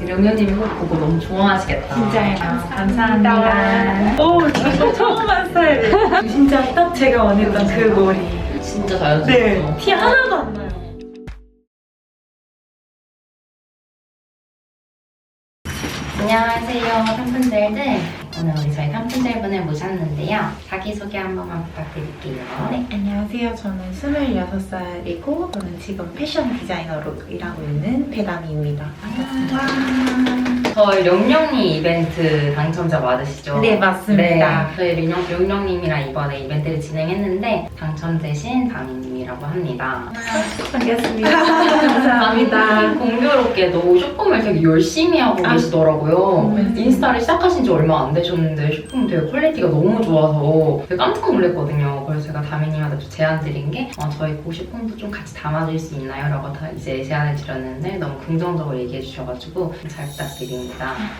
영현님이 꼭 보고 너무 좋아하시겠다. 진짜요. 감사합니다. 오, 진짜 처음 한 스타일. 진짜 딱 제가 원했던 그 머리. 진짜 자연스럽죠. 네, 티 하나도 안 나요. 안녕하세요, 탐픈젤들. 오늘 우리 저희 탐픈젤분을 모셨는데요. 자기소개 한 번만 부탁드릴게요. 네, 안녕하세요. 저는 26살이고 저는 지금 패션 디자이너로 일하고 있는 배담이입니다. 반갑습니다. 저희 룡룡님 이벤트 당첨자 맞으시죠? 네, 맞습니다. 네, 저희 룡룡님이랑 이번에 이벤트를 진행했는데 당첨되신 다미님이라고 합니다. 반갑습니다. 감사합니다. 다미님 공교롭게도 쇼폼을 되게 열심히 하고 계시더라고요. 인스타를 시작하신 지 얼마 안 되셨는데 쇼폼 되게 퀄리티가 너무 좋아서 되게 깜짝 놀랐거든요. 그래서 제가 다미님한테 좀 제안 드린 게 저희 그 쇼폼도 좀 같이 담아줄 수 있나요? 라고 이제 제안을 드렸는데 너무 긍정적으로 얘기해 주셔가지고 잘 부탁드립니다.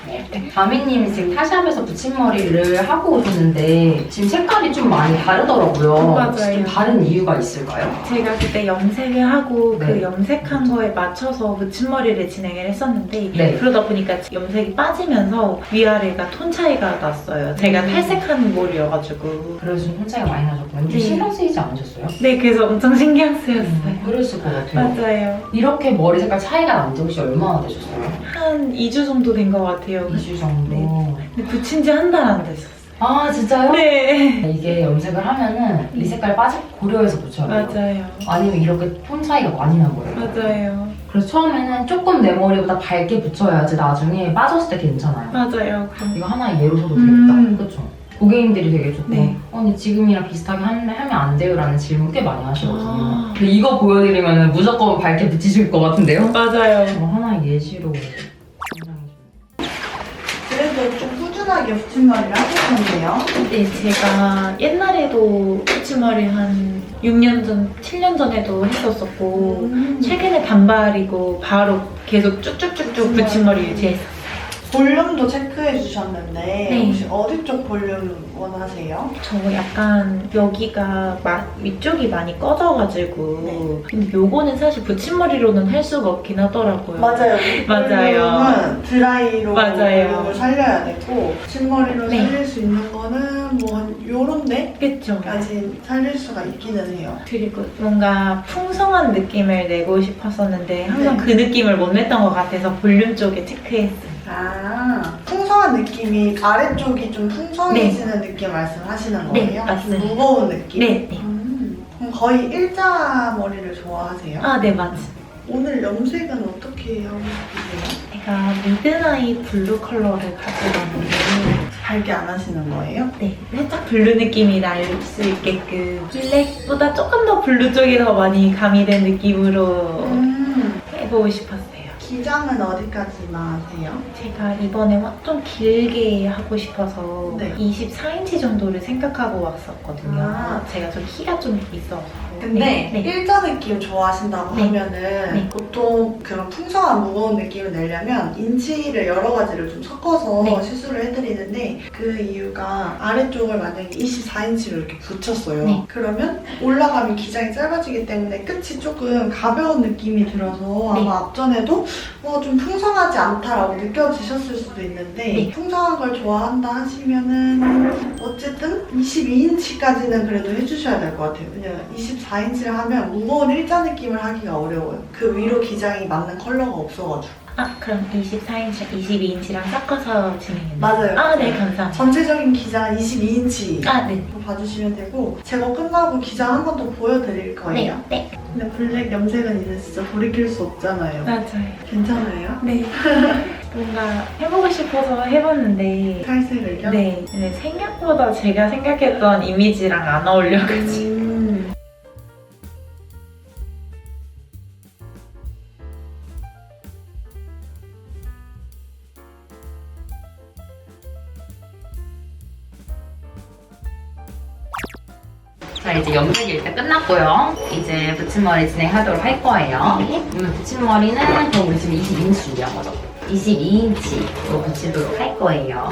네. 다미님이 지금 타샵에서 붙임머리를 하고 오셨는데 지금 색깔이 좀 많이 다르더라고요. 맞아요. 좀 다른 이유가 있을까요? 제가 그때 염색을 하고 네. 그 염색한 거에 맞춰서 붙임머리를 진행을 했었는데 네. 그러다 보니까 염색이 빠지면서 위아래가 톤 차이가 났어요. 제가 탈색하는 머리여가지고. 그래서 좀 톤 차이가 많이 나셨구나. 좀 네. 신경 쓰이지 않으셨어요? 네, 그래서 엄청 신경 쓰였어요. 그랬을 것 같아요. 맞아요. 이렇게 머리 색깔 차이가 난 지 혹시 얼마나 되셨어요? 한 2주 정도 된 것 같아요. 2주 정도. 네. 근데 붙인 지 한 달 안 됐었어요. 아 진짜요? 네. 이게 염색을 하면은 이 색깔 빠질 고려해서 붙여야 돼요. 맞아요. 아니면 이렇게 톤 차이가 많이 난 거예요. 맞아요. 그래서 처음에는 조금 내 머리보다 밝게 붙여야지 나중에 빠졌을 때 괜찮아요. 맞아요. 이거 하나의 예로 써도 되겠다. 음. 그렇죠? 고객님들이 되게 조금 네. 근데 지금이랑 비슷하게 하면 안 돼요? 라는 질문 꽤 많이 하시거든요. 아. 근데 이거 보여드리면 무조건 밝게 붙이실 것 같은데요? 맞아요. 하나의 예시로 그래도 좀 꾸준하게 붙임머리를 하셨는데요. 네, 제가 옛날에도 붙임머리 한 6년 전, 7년 전에도 했었었고 최근에 단발이고 바로 계속 쭉쭉쭉쭉 붙임머리를 제했어요. 볼륨도 체크해 주셨는데 네. 혹시 어디 쪽 볼륨 원하세요? 저 약간 여기가 위쪽이 많이 꺼져가지고 네. 근데 요거는 사실 붙임머리로는 할 수가 없긴 하더라고요. 맞아요. 맞아요. 볼륨은 드라이로 맞아요. 볼륨을 살려야 되고 붙임머리로 네. 살릴 수 있는 거는 뭐 요런 그쵸? 데까지 살릴 수가 있기는 해요. 그리고 뭔가 풍성한 느낌을 내고 싶었었는데 항상 네. 그 느낌을 못 냈던 것 같아서 볼륨 쪽에 체크했어요. 풍성한 느낌이 아래쪽이 좀 풍성해지는 느낌 말씀하시는 네, 거예요? 맞습니다. 좀 무거운 느낌? 네, 네. 그럼 거의 일자 머리를 좋아하세요? 아, 네, 맞아요. 오늘 염색은 어떻게 하고 싶으세요? 제가 미드나잇 블루 컬러를 가져왔는데 밝게 안 하시는 거예요? 네, 살짝 블루 느낌이 날 수 있게끔 블랙보다 조금 더 블루 쪽이 더 많이 가미된 느낌으로 해보고 싶었어요. 기장은 어디까지나 하세요? 제가 이번에 좀 길게 하고 싶어서 네. 24인치 정도를 생각하고 왔었거든요. 아. 제가 좀 키가 좀 있어서. 근데 네. 일자 느낌 좋아하신다고 네. 하면은 네. 보통 그런 풍성한 무거운 느낌을 내려면 인치를 여러 가지를 좀 섞어서 네. 시술을 해드리는데 그 이유가 아래쪽을 만약에 24인치로 이렇게 붙였어요. 네. 그러면 올라가면 기장이 짧아지기 때문에 끝이 조금 가벼운 느낌이 들어서 네. 아마 앞전에도 좀 풍성하지 않다라고 느껴지셨을 수도 있는데 네. 풍성한 걸 좋아한다 하시면은 어쨌든 22인치까지는 그래도 해주셔야 될 것 같아요. 왜냐면 24인치를 하면 무거운 일자 느낌을 하기가 어려워요. 그 위로 기장이 맞는 컬러가 없어가지고. 아, 그럼 24인치랑 22인치랑 섞어서 진행해요. 맞아요. 아, 네, 감사합니다. 전체적인 기장은 22인치 아, 네. 봐주시면 되고 제가 끝나고 기장 한 번 더 보여드릴 거예요. 네, 네. 근데 블랙 염색은 이제 진짜 돌이킬 수 없잖아요. 맞아요. 괜찮아요? 네. 뭔가 해보고 싶어서 해봤는데 탈색을요? 네. 근데 생각보다 제가 생각했던 이미지랑 안 어울려가지고 자, 이제 염색이 일단 끝났고요. 이제 붙임머리 진행하도록 할 거예요. 네. 붙임머리는 그럼 우리 지금 22인치 준비한 거죠? 22인치로 붙이도록 할 거예요.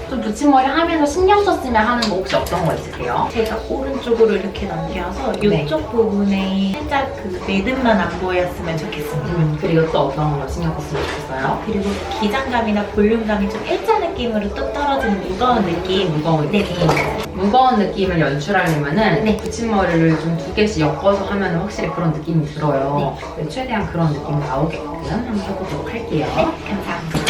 좀 붙임머리 하면서 신경 썼으면 하는 거 혹시 어떤 거 있으세요? 제가 오른쪽으로 이렇게 넘겨서 네. 이쪽 부분에 살짝 그 매듭만 안 보였으면 좋겠습니다. 그리고 또 어떤 거 신경 썼으면 좋겠어요? 그리고 기장감이나 볼륨감이 좀 일자 느낌으로 뚝 떨어지는 무거운 느낌. 무거운 네. 느낌. 무거운 느낌을 연출하려면은 네. 붙임머리를 좀 2개씩 엮어서 하면 확실히 그런 느낌이 들어요. 최대한 그런 느낌 나오게끔 한번 해보도록 할게요. 감사합니다.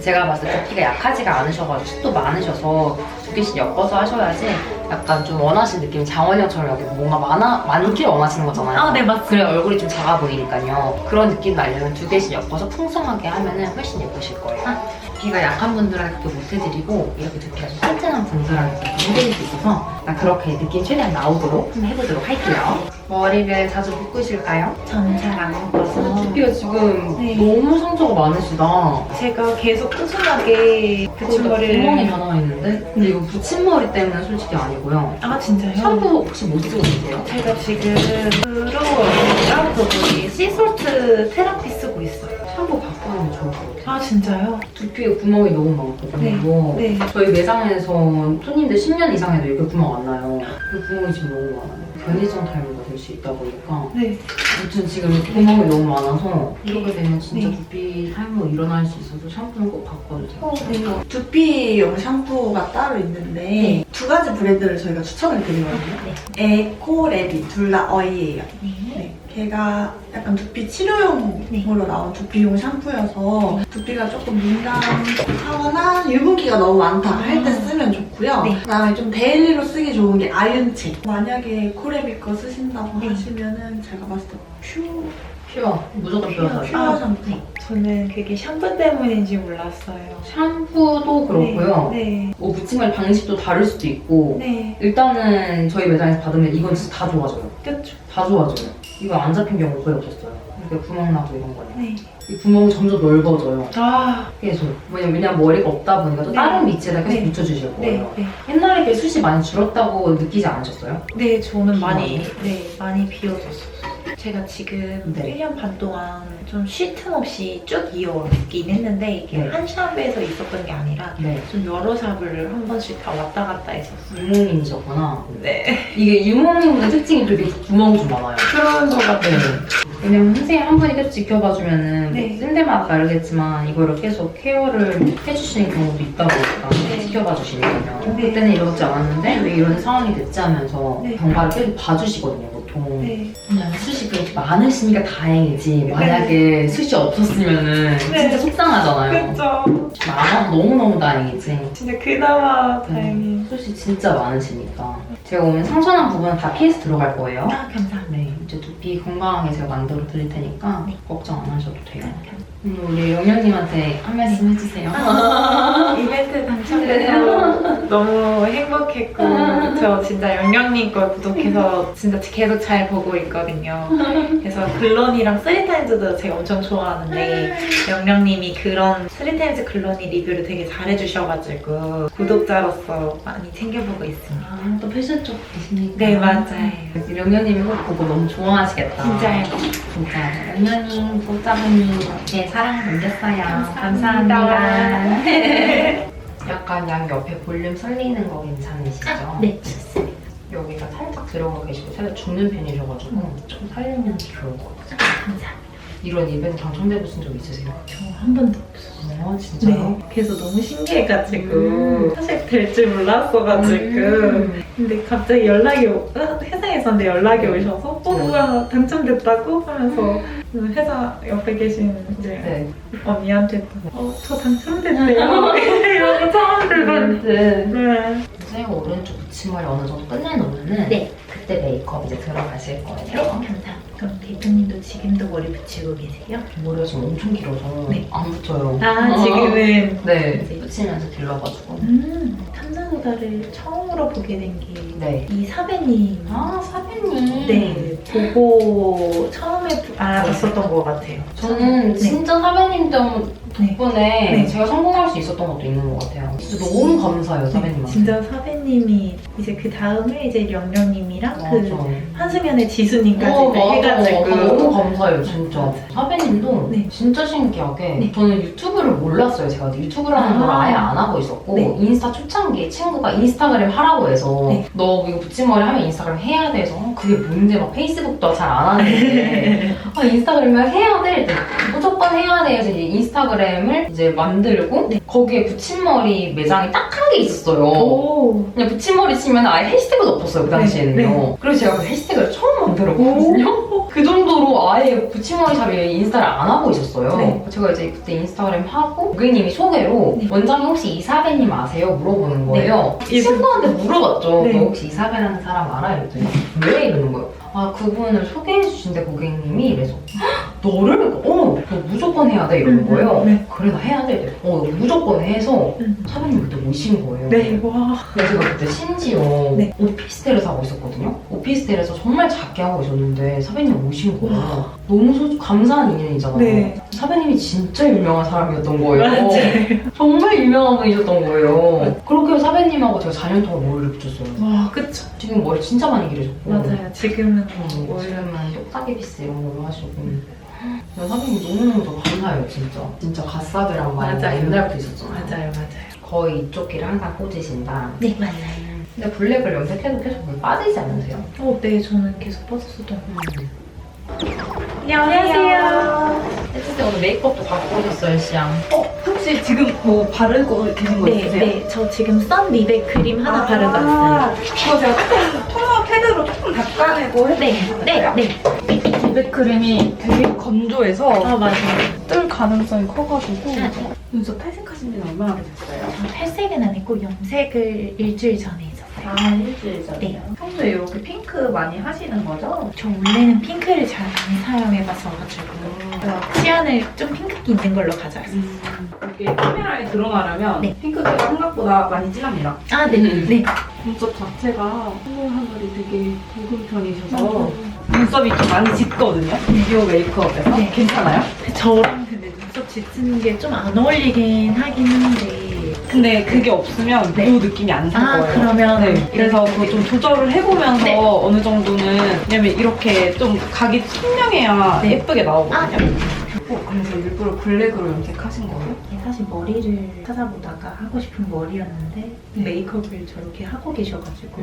제가 봤을 때 두피가 약하지가 않으셔가지고 숱도 많으셔서 2개씩 엮어서 하셔야지 약간 좀 원하시는 느낌, 장원영처럼 여기 뭔가 많기를 원하시는 거잖아요. 아, 네, 맞습니다. 그래 얼굴이 좀 작아 보이니까요. 그런 느낌 나려면 2개씩 엮어서 풍성하게 하면은 훨씬 예쁘실 거예요. 두피가 약한 분들한테 못 해드리고 이렇게 두피가 좀 튼튼한 분들한테 해드릴 수 있어서 약간 그렇게 느낌 최대한 나오도록 한번 해보도록 할게요. 머리를 자주 묶으실까요? 저는 잘 안 묶어서 두피가 지금 네. 너무 상처가 많으시다. 제가 계속 꾸준하게 붙임머리를 구멍이 다 나와 있는데? 근데 이거 붙임머리 때문에 솔직히 아니고요. 아 진짜요? 샴푸 혹시 못 쓰고 계세요? 제가 지금 브로우랑 거기 시솔트 테라피 쓰고 있어요. 샴푸 바꾸면 좋을 것 같아요. 아 진짜요? 두피에 구멍이 너무 많거든요. 네. 저희 매장에서 손님들 10년 이상 해도 이렇게 구멍 안 나요. 그 구멍이 지금 너무 많아요. 변이성 탈모가 될 수 있다 보니까 네. 아무튼 지금 구멍이 너무 많아서 이렇게 되면 진짜 네. 두피 탈모 일어날 수 있어서 샴푸는 꼭 바꿔주세요. 네. 두피용 샴푸가 따로 있는데 2가지 브랜드를 저희가 추천을 드리거든요. 에코레비 둘 다 어이예요. 네. 걔가 약간 두피 치료용으로 나온 두피용 샴푸여서 두피가 조금 민감하거나 유분기가 너무 많다 할 때 쓰면 좋고요. 네. 그다음에 좀 데일리로 쓰기 좋은 게 아윤체. 만약에 코레비 거 쓰신다고 네. 하시면은 제가 봤을 때 퓨어 무조건 퓨어 퓨어 샴푸. 저는 그게 샴푸 때문인지 몰랐어요. 샴푸도 그렇고요. 네. 뭐 붙임머리 방식도 다를 수도 있고 네. 일단은 저희 매장에서 받으면 이건 진짜 다 좋아져요. 그렇죠. 다 좋아져요. 이거 안 잡힌 경우 거의 없었어요. 이렇게 구멍 나고 이런 거는. 네. 이 구멍이 점점 넓어져요. 아. 계속. 왜냐면 머리가 없다 보니까 또 네. 다른 위치에다 계속 네. 붙여주실 네. 거예요. 네. 옛날에 이렇게 숱이 많이 줄었다고 느끼지 않으셨어요? 네, 저는 많이? 많이 비워졌어요. 제가 지금 네. 1년 반 동안 좀 쉴 틈 없이 쭉 이어왔긴 했는데 이게 네. 한 샵에서 있었던 게 아니라 네. 좀 여러 샵을 한 번씩 다 왔다 갔다 했었어요. 유목민이셨구나. 네. 이게 유목민의 특징이 되게 구멍이 좀 많아요. 그런 것 같아요. 왜냐면 선생님 한 분이 계속 지켜봐주면은 네. 뭐 쓸데마다 다르겠지만 이거를 계속 케어를 해주시는 경우도 있다 보니까 네. 지켜봐주시니까요. 네. 그때는 이러지 않았는데 왜 이런 상황이 됐지 하면서 네. 경과를 계속 봐주시거든요 보통. 네. 그냥 숱이 그렇게 많으니까 다행이지 만약에 숱이 없었으면은 네. 진짜 속상하잖아요. 그쵸. 많아서 너무너무 다행이지. 진짜 그나마 다행히. 숱이 진짜 많으시니까 제가 오늘 상처난 부분은 다 PS 들어갈 거예요. 아, 감사합니다. 네, 이제 두피 건강하게 제가 만들어 드릴 테니까 네. 걱정 안 하셔도 돼요. 우리 영현님한테 한 말씀 해주세요. 이벤트 당첨돼서 너무 행복했고 저 진짜 영영님 걸 구독해서 진짜 계속 잘 보고 있거든요. 그래서 글로니랑 3타임즈도 제가 엄청 좋아하는데 영영님이 그런 3타임즈 글로니 리뷰를 되게 잘해주셔가지고 구독자로서 많이 챙겨보고 있습니다. 아, 또 패션 쪽 계시니까. 네, 맞아요. 영현님이 꼭 보고 너무 좋아하시겠다. 진짜요. 진짜. 영현님, 구독자분이 이렇게 사랑 남겼어요. 감사합니다. 약간 양 옆에 볼륨 살리는 거 괜찮으시죠? 네. 여기가 살짝 들어가 계시고 살짝 죽는 편이셔가지고 좀 살리면 좋을 것 같아요. 감사합니다. 이런 이벤트 당첨돼보신 적 있으세요? 저 한 번도 없어요. 진짜요? 네. 그래서 너무 신기해가지고 사실 될 줄 몰랐어가지고 근데 갑자기 연락이 회사에 있었는데 연락이 오셔서 누가 당첨됐다고 하면서 회사 옆에 계신 이제 네. 언니한테 저 당첨됐대요 이러고 처음 들었는데 네. 이제 오른쪽 붙임머리 어느 정도 끝내놓으면은 네. 그때 메이크업 이제 들어가실 거예요. 감사합니다. 그럼 대표님도 지금도 머리 붙이고 계세요? 머리가 지금 엄청 길어서 네. 안 붙어요. 아 지금은 네. 이제 붙이면서 길러가지고. 탐나보다를 처음으로 보게 된 게 네. 이 사배님 아, 사배님. 네, 보고 처음에 알았었던 것 같아요. 저는 네. 진짜 사배님 네. 덕분에 네. 제가 성공할 수 있었던 것도 있는 것 같아요. 진짜 너무 감사해요, 사배님한테. 진짜 사배님이 이제 그 다음에 이제 영령님이랑 그 한승연의 지수님까지 해가지고 너무 감사해요, 진짜. 사배님도 네. 진짜 신기하게 네. 저는 유튜브를 몰랐어요. 제가 유튜브라는 걸 아예 안 하고 있었고 네. 인스타 초창기에 친구가 인스타그램 하라고 해서 네. 너 이거 붙임머리 하면 인스타그램 해야 돼서 그게 뭔데 막 페이스북도 잘 안 하는데 인스타그램을 해야 돼? 무조건 해야 돼. 그래서 이제 인스타그램을 이제 만들고 네. 거기에 붙임머리 매장이 딱 한 게 있었어요. 오. 그냥 붙임머리 치면 아예 해시태그도 없었어요, 그 당시에는요. 네. 그래서 제가 그 해시태그를 처음 만들었거든요. 그 정도로 아예 붙임머리 샵에 인스타를 안 하고 있었어요. 네. 제가 이제 그때 인스타그램 하고 고객님이 소개로 네. 원장님 혹시 이사배님 아세요? 물어보는 거예요. 네. 친구한테 물어봤죠. 네. 너 혹시 이사배라는 사람 알아? 이랬더니 왜? 이러는 거예요. 아, 그분을 소개해 주신대 고객님이. 이래서 너를? 너 무조건 해야 돼. 이러는 거예요. 네. 그래, 나 해야 돼. 너 무조건 해서 음. 사장님 그때 오신 거예요. 네, 와. 근데 제가 그때 심지어 네. 오피스텔을 사고 있었거든요. 오피스텔에서 정말 작게 하고 있었는데 사배님 오신 거예요. 너무 감사한 인연이잖아요. 네. 사배님이 진짜 유명한 사람이었던 거예요. 맞아요. 정말 유명한 분이셨던 거예요. 그렇게 해서 사배님하고 제가 4년 동안 머리를 붙였어요. 와, 그쵸. 지금 머리 진짜 많이 길어졌고. 맞아요. 지금은 요즘은 똑딱이 비스 이런 걸로 하시고. 근데 사장님 너무너무 감사해요, 진짜. 진짜 갓사드란 말이 맞아요. 옛날부터 있었잖아요. 맞아요. 거의 이쪽 귀를 항상 꽂으신다. 네, 맞아요. 근데 블랙을 염색해도 계속 물 빠지지 않으세요? 네, 저는 계속 빠졌었던 것 같아요. 안녕하세요. 했을 때 오늘 메이크업도 갖고 오셨어요, 시양. 혹시 지금 뭐 바르고 계신 거 네, 있으세요? 네. 저 지금 썬 미백 크림 하나 바르고 왔어요. 그거 제가 조금 토너 패드로 조금 닦아내고 네, 네, 네. 미백 크림이 되게 건조해서 아, 맞아요. 뜰 가능성이 커가지고 네. 눈썹 탈색하신 지는 얼마나 되셨어요? 저 탈색은 아니고 염색을 일주일 전에 했었어요. 일주일 전이요? 네. 평소에 이렇게 핑크 많이 하시는 거죠? 저 원래는 핑크를 잘 안 사용해봤어가지고 치안을 좀 핑크기 있는 걸로 가져왔어요. 이렇게 카메라에 드러나려면 네. 핑크가 생각보다 많이 진합니다. 아, 네, 네. 눈썹 자체가 하늘하늘이 되게 붉은 편이셔서 눈썹이 좀 많이 짙거든요? 이 메이크업에서. 네. 괜찮아요? 저랑 근데 눈썹 짙은 게 좀 안 어울리긴 하긴 한데. 근데 그게 없으면 네. 그 느낌이 안 들 아, 거예요. 그러면. 네. 그래서 그거 좀 조절을 해보면서 네. 어느 정도는 왜냐면 이렇게 좀 각이 선명해야 네. 예쁘게 나오거든요. 아, 네. 그래서 일부러 블랙으로 염색하신 거예요? 사실 머리를 찾아보다가 하고 싶은 머리였는데 메이크업을 저렇게 하고 계셔가지고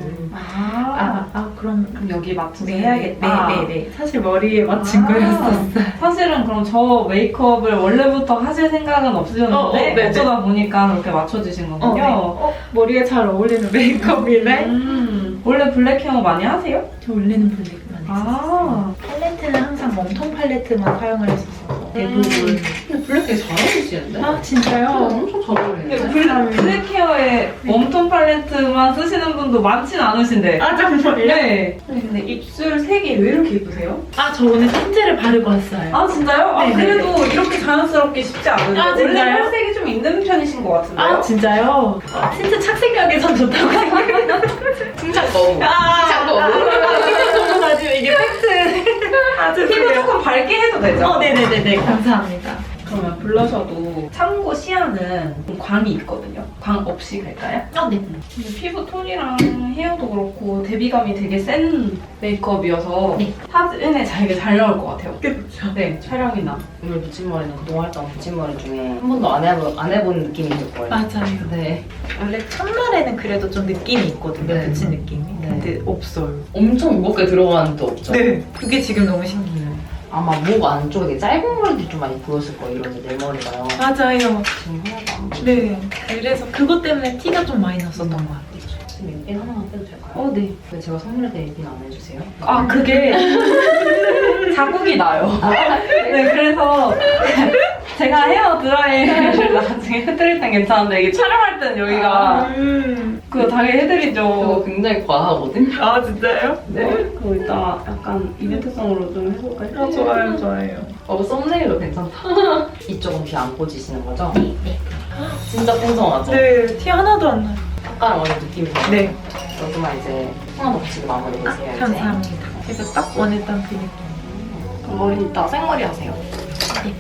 그럼 그럼 여기 맞춰서 네, 해야겠다. 네. 사실 머리에 맞춘 거였었어요. 사실은 그럼 저 메이크업을 원래부터 하실 생각은 없으셨는데 네, 어쩌다 보니까 그렇게 맞춰주신 거군요. 머리에 잘 어울리는 메이크업이네. 원래 블랙 헤어 많이 하세요? 저 원래는 블랙만 했었어요. 팔레트는 항상 웜톤 팔레트만 사용을 했었어서 대부분. 근데 블랙 되게 잘 어울리시는데? 아, 진짜요? 엄청 잘 근데 어울리는데? 블랙 헤어에 웜톤 팔레트만 쓰시는 분도 많진 않으신데. 아, 정말요? 네. 근데 입술 색이 왜 이렇게 예쁘세요? 아, 저 오늘 틴트를 바르고 왔어요. 아 진짜요? 아 네, 그래도 이렇게 자연스럽게 쉽지 않은데. 아, 진짜요? 원래 혈색이 좀 있는 편이신 것 같은데요? 아, 진짜요? 틴트 착색력에선 좋다고 생각해요. 칭찬 너무. 칭찬 너무. 아주 이게 팩트. 아주 피부 조금 밝게 해도 되죠? 네네네네. 감사합니다. 그러면 블러셔도 참고 시야는 좀 광이 있거든요. 광 없이 갈까요? 네. 근데 피부 톤이랑 헤어도 그렇고 대비감이 되게 센 메이크업이어서 네. 사진에 되게 잘 나올 것 같아요. 그렇죠. 네, 촬영이나. 오늘 붙임머리는 그동안 했던 붙임머리 중에 한 번도 안 해본 느낌이 들 거예요. 맞아요. 네. 원래 첫날에는 그래도 좀 느낌이 있거든요. 네. 붙인 느낌이. 네. 근데 없어요. 엄청 무겁게 들어가는 데 없죠? 네. 그게 지금 너무 신기해요. 아마 목 안쪽에 짧은 머리도 좀 많이 보였을 거예요, 이런데 내 머리가요. 맞아요. 지금 하나도 안 보여요. 네. 그래서 그것 때문에 티가 좀 많이 났었던 것 같아요. 지금 립빈 하나만 빼도 될까요? 네. 근데 제가 선물해드릴 립빈 안 해주세요? 아, 그게 자국이 나요. 네, 그래서 제가 헤어 드라이를 나중에 해드릴 땐 괜찮은데 이게 촬영할 땐 여기가 그거 당연히 그거 해드리죠. 굉장히 과하거든요? 아, 진짜요? 네. 그거 이따 약간 이벤트성으로 좀 해볼까요? 좋아요. 썸네일도 괜찮다. 이쪽은 비 안 꽂으시는 거죠? 네. 진짜 풍성하죠? 네. 티 하나도 안 나요. 색깔 원래 느낌이 네. 여기만 이제 하나 붙이고 마무리 해주세요. 이제. 감사합니다. 제가 딱 원했던 그 느낌. 그럼 머리 이따 생머리 하세요. 네.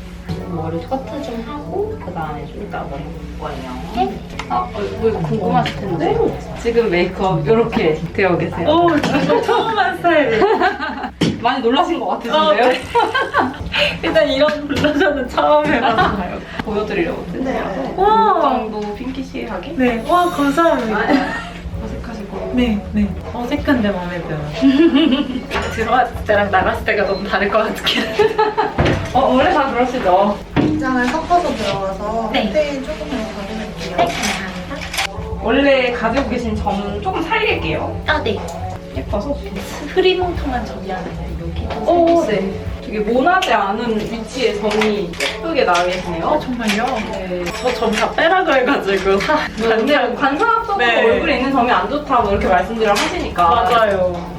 머리 커트 좀 하고 그 다음에 좀 이따 머리 묶을 거예요. 뭐 이거 궁금하실 텐데 지금 메이크업 이렇게 되어 계세요. 오, 진짜 처음 한 스타일. 많이 놀라신 것 같으신데요? 네. 일단 이런 블러셔는 처음 해봤어요. 보여드리려고 네. 와. 정도 핑키시하게 네, 와 감사합니다. 어색하시고 네, 네. 어색한데 마음에 들어요. 들어왔을 때랑 나갔을 때가 너무 다를 것 같긴 한데. 원래 다 그러시죠? 기장을 섞어서 들어가서 네. 스테인 조금만 가져갈게요. 감사합니다. 원래 가지고 계신 점 조금 살릴게요. 아, 네. 예뻐서. 흐리멍텅한 점이 하나 있어요. 여기. 네. 되게 모나지 않은 위치에 점이 예쁘게 나와 계시네요. 정말요? 네. 저 점 다 빼라고 해가지고. 근데 관상학적으로 네. 얼굴에 있는 점이 안 좋다고 이렇게 말씀드려 하시니까. 맞아요.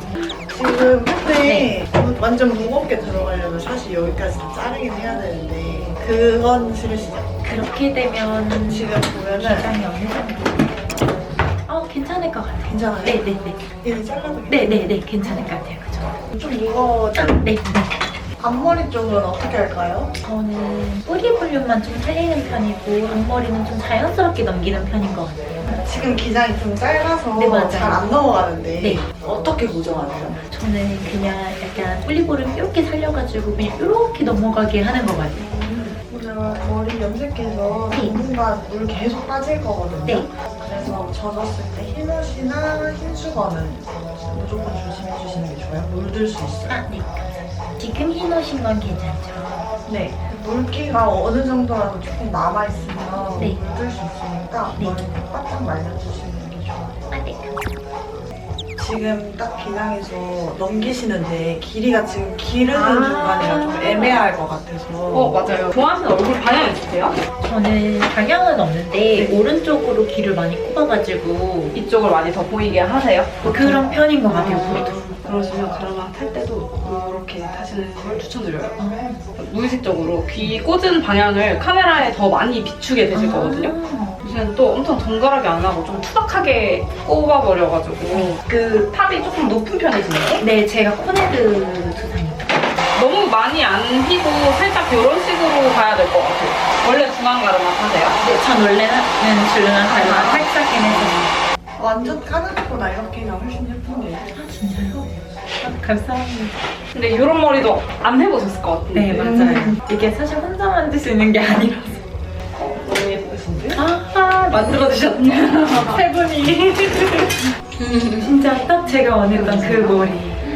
지금 그때 네. 완전 무겁게 들어가려면 사실 여기까지 다 자르긴 해야 되는데 그건 싫으시죠? 그렇게 되면 지금 보면은 기장이 어느 정도? 괜찮을 것 같아요. 괜찮아요? 네네네. 얘는 잘라도 네네네. 괜찮을 것 같아요. 그죠? 좀 무거워져. 네. 네. 앞머리 쪽은 어떻게 할까요? 저는 뿌리 볼륨만 좀 살리는 편이고 앞머리는 좀 자연스럽게 넘기는 편인 것 같아요. 지금 기장이 좀 짧아서 네, 맞아요. 잘 안 넘어가는데 네. 어떻게 고정하세요? 저는 그냥 약간 뿌리 볼륨 이렇게 살려가지고 그냥 이렇게 넘어가게 하는 것 같아요. 오늘 머리 염색해서 네. 당분간 물 계속 빠질 거거든요. 네. 그래서 젖었을 때 흰옷이나 흰 수건은 무조건 조심해 주시는 게 좋아요. 물들 수 있어요. 아, 네. 지금 흰옷인 건 괜찮죠? 네. 물기가 어느 정도라도 조금 남아있으면 네. 물들 수 있으니까 네. 머리 바짝 말려주시는 게 좋아요. 아, 네. 지금 딱 기장에서 넘기시는데 길이가 지금 기르는 중간이라 좀 애매할 것 같아서 맞아요. 좋아하시는 얼굴 방향 있으세요? 저는 방향은 없는데 오른쪽으로 귀를 많이 꼽아가지고 이쪽을 많이 더 보이게 하세요? 그런 편인 것 같아요. 보통. 그러시면 가르마 탈 때도 이렇게 타시는 걸 추천드려요. 아. 무의식적으로 귀 꽂은 방향을 카메라에 더 많이 비추게 되실 거거든요. 요새는 또 엄청 정갈하게 안 하고 좀 투박하게 꼽아버려가지고 그 탑이 조금 높은 편이시네요? 네, 제가 코네드 두상입니다. 너무 많이 안 휘고 살짝 이런 식으로 가야 될 것 같아요. 원래 중앙 가르마 타세요? 네, 전 원래는 줄눈한 가르마 살짝 해서. 완전 까는 것보다 이렇게가 훨씬 예쁜데 아, 진짜요? 아, 감사합니다. 근데 이런 머리도 안 해보셨을 것 같은데. 네, 맞아요. 이게 사실 혼자 만들 수 있는 게 아니라서. 너무 예쁘신데? 아, 만들어주셨네요. 세 분이. 진짜 딱 제가 원했던 그 머리.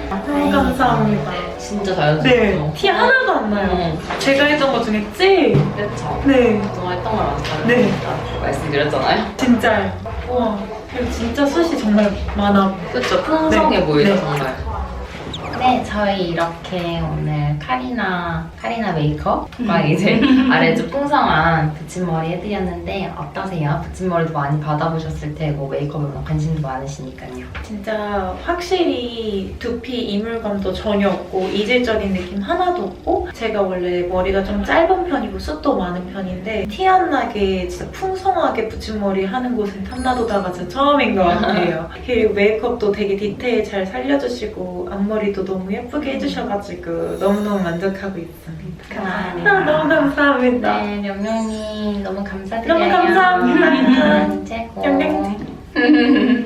너무 감사합니다. 진짜 자연스럽죠. 네, 티 하나도 안 나요. 제가 했던 것 중에 제일. 그렇죠. 네, 정말 했던 거랑 다르다 네. 말씀드렸잖아요. 진짜. 우와, 그리고 진짜 숱이 정말 많아. 그렇죠. 풍성해 네. 보이죠, 네. 정말. 네, 저희 이렇게 오늘 카리나 메이크업과 이제 아래쪽 풍성한 붙임머리 해드렸는데 어떠세요? 붙임머리도 많이 받아보셨을 테고 메이크업에 관심도 많으시니까요. 진짜 확실히 두피 이물감도 전혀 없고 이질적인 느낌 하나도 없고 제가 원래 머리가 좀 짧은 편이고 숱도 많은 편인데 티 안 나게 진짜 풍성하게 붙임머리 하는 곳은 탐나도다가 진짜 처음인 것 같아요. 그리고 메이크업도 되게 디테일 잘 살려주시고 앞머리도 너무 예쁘게 해주셔가지고 너무너무 만족하고 있습니다. 감사합니다. 너무 감사합니다. 네, 명명님 너무 감사드려요. 너무 감사합니다. 최고. 영양제.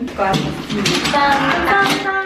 수고하셨습니다. 감사합니다.